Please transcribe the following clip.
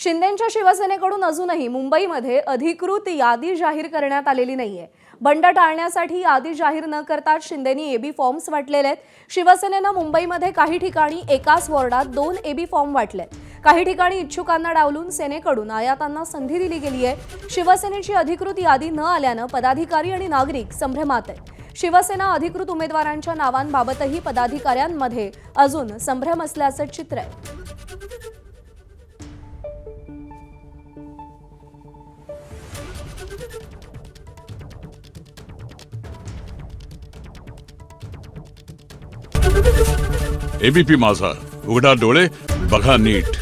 शिंदेंच्या शिवसेनेकडून अजूनही मुंबईमध्ये अधिकृत यादी जाहीर करण्यात आलेली नाहीये। बंड टाळण्यासाठी यादी जाहीर न करताच शिंदेंनी एबी फॉर्म्स वाटलेले आहेत। शिवसेनेनं मुंबईमध्ये काही ठिकाणी एकाच वॉर्डात 2 एबी फॉर्म वाटलेत। काही ठिकाणी इच्छुकांना डावलून सेनेकडून आयातांना संधी दिली गेली आहे। शिवसेनेची अधिकृत यादी न आल्यानं पदाधिकारी आणि नागरिक संभ्रमात आहेत। शिवसेना अधिकृत उमेदवारांच्या नावांबाबतही पदाधिकाऱ्यांमध्ये अजून संभ्रम असल्याचं चित्र आहे। एबीपी माझा, उघडा डोळे बघा नीट।